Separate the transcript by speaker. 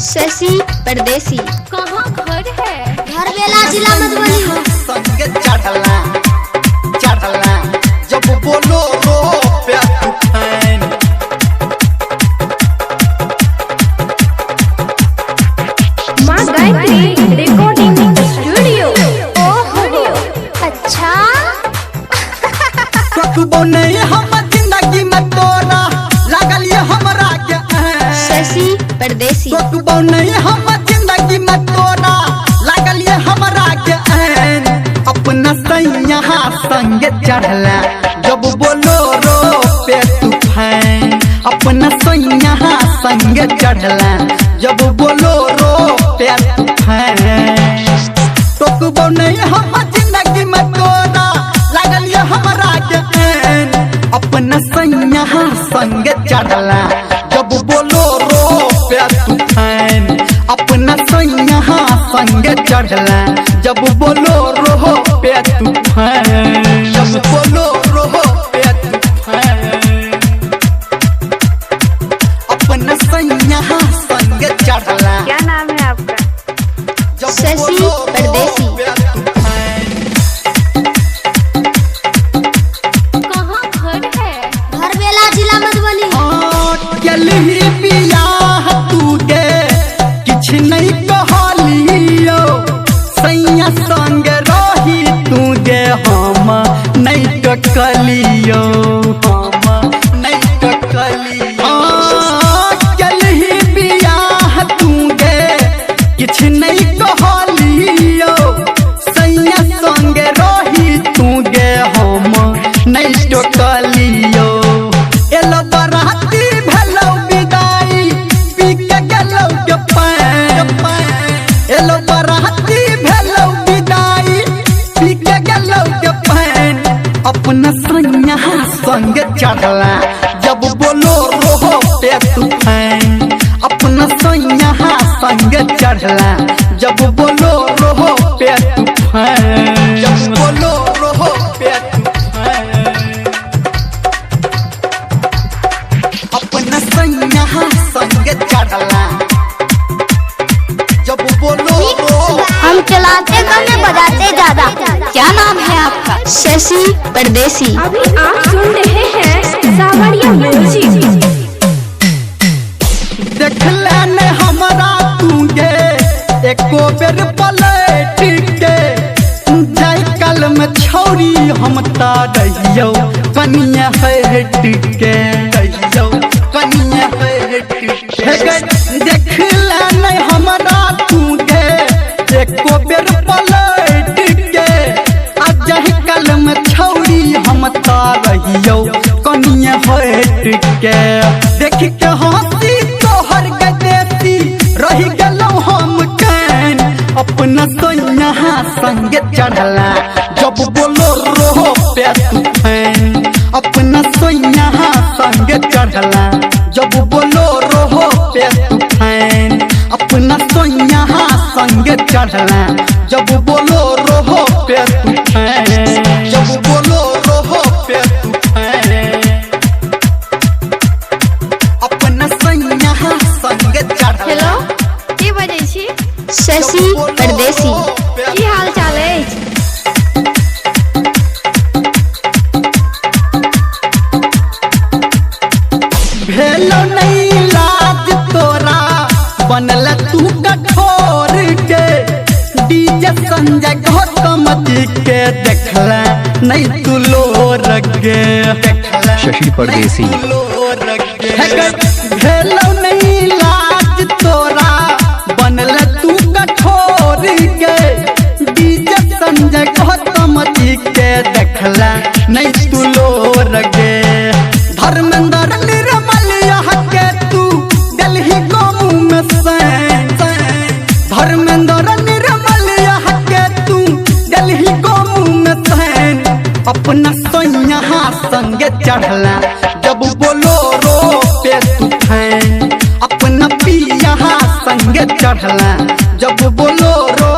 Speaker 1: शशि परदेसी।
Speaker 2: कहाँ घर है?
Speaker 3: घर बेला जिला मधुबनी।
Speaker 4: संग चढ़ला चढ़ला जब बोलो रो प्यार तूफान।
Speaker 2: माँ गायत्री रिकॉर्डिंग स्टूडियो। ओहो
Speaker 3: अच्छा
Speaker 4: कतबो नहीं हम जिंदगी में तोरा लागल ये हमरा के
Speaker 1: शशि परदेसी।
Speaker 4: कतबो नहीं हम जिंदगी में तोरा लागल ये हमरा के अपना सैया संग चढ़ला जब बोलो रो पे तूफान। अपना सैया संग चढ़ला जब बोलो रो पे तूफान। टोकबो नहीं हम जिंदगी में तोरा लागल ये हमरा के अपना सैया संग चढ़ला जब बोलो रो पे तूफान। अपना सैया संग चढ़ला जब बोलो रो पे तूफान। जब बोलो रो पे तूफान। अपना सैया संग चढ़ला।
Speaker 2: क्या नाम है आपका?
Speaker 4: जब
Speaker 1: शशि
Speaker 4: बोलो रो
Speaker 1: परदेसी।
Speaker 4: पे तूफान।
Speaker 2: कहाँ घर है?
Speaker 3: घर बेला जिला मधुबनी।
Speaker 4: चलही बियाह तू गे किछ नहीं कहलियो सैया संग रही तू गे हम नहीं टकलियो। हम नहीं टकलियो। चलही बियाह तू गे किछ नहीं कहलियो सैया संग रही तू गे हम नहीं टकलियो। एलो बराती भेलो विदाई पी के गेलो के पान। एलो बराती भेलो विदाई पी के गेलो के पान। अपना सैया संग चढ़ला जब बोलो रो पे तूफान। अपना सैया संग चढ़ला जब बोलो रो पे तूफान। जब बोलो रो पे तूफान। अपना सैया संग चढ़ला जब बोलो रो।
Speaker 3: हम चलाते कम में बजाते ज्यादा। क्या नाम है आपका?
Speaker 1: शशि परदेसी।
Speaker 2: अभी आप सुन रहे हैं सावरिया म्यूजिक।
Speaker 4: देखला ने हमरा तू गे एको बेर पलट के जाय कल में छौरी हम ता रहियो कनिया हट के। रहियो कनिया हट के। देखला ने हमरा तू गे एको बेर पलट के आ जाय कल में छौरी हम ता रहियो कनिया हट के। देख के हंसी तोहर गदेती रही गेलो हम कैन। अपना सैया संग चढ़ला जब बोलो रो पे तूफान। अपना सैया संग चढ़ला जब बोलो रो पे तूफान। अपना सैया संग चढ़ला जब बोलो रो पे तूफान। जब बोलो रो पे तूफान। अपना सैया संग चढ़ला।
Speaker 2: हेलो की बजै छी?
Speaker 1: शशि परदेसी।
Speaker 2: की हाल चाल अछि?
Speaker 4: भेलो नहीं लाज तोरा बनल तू कठोर के। डीजे संजय गौतम जी के देखला नहीं तू लोर गे।
Speaker 5: शशि परदेसी।
Speaker 4: भेलो नहीं लाज तोरा बनल तू कठोर के। डीजे संजय गौतम जी के देखला नहीं तू लोर गे। धर्मेंद्र निर्मल यहाँ के तू दिल्ली गाँव में सैन। धर्मेंद्र निर्मल यहाँ के तू दिल्ली गाँव में सैन। अपना सैया संग चढ़ला जब बोलो रो पे तूफान। अपना पिया संग चढ़ला जब बोलो रो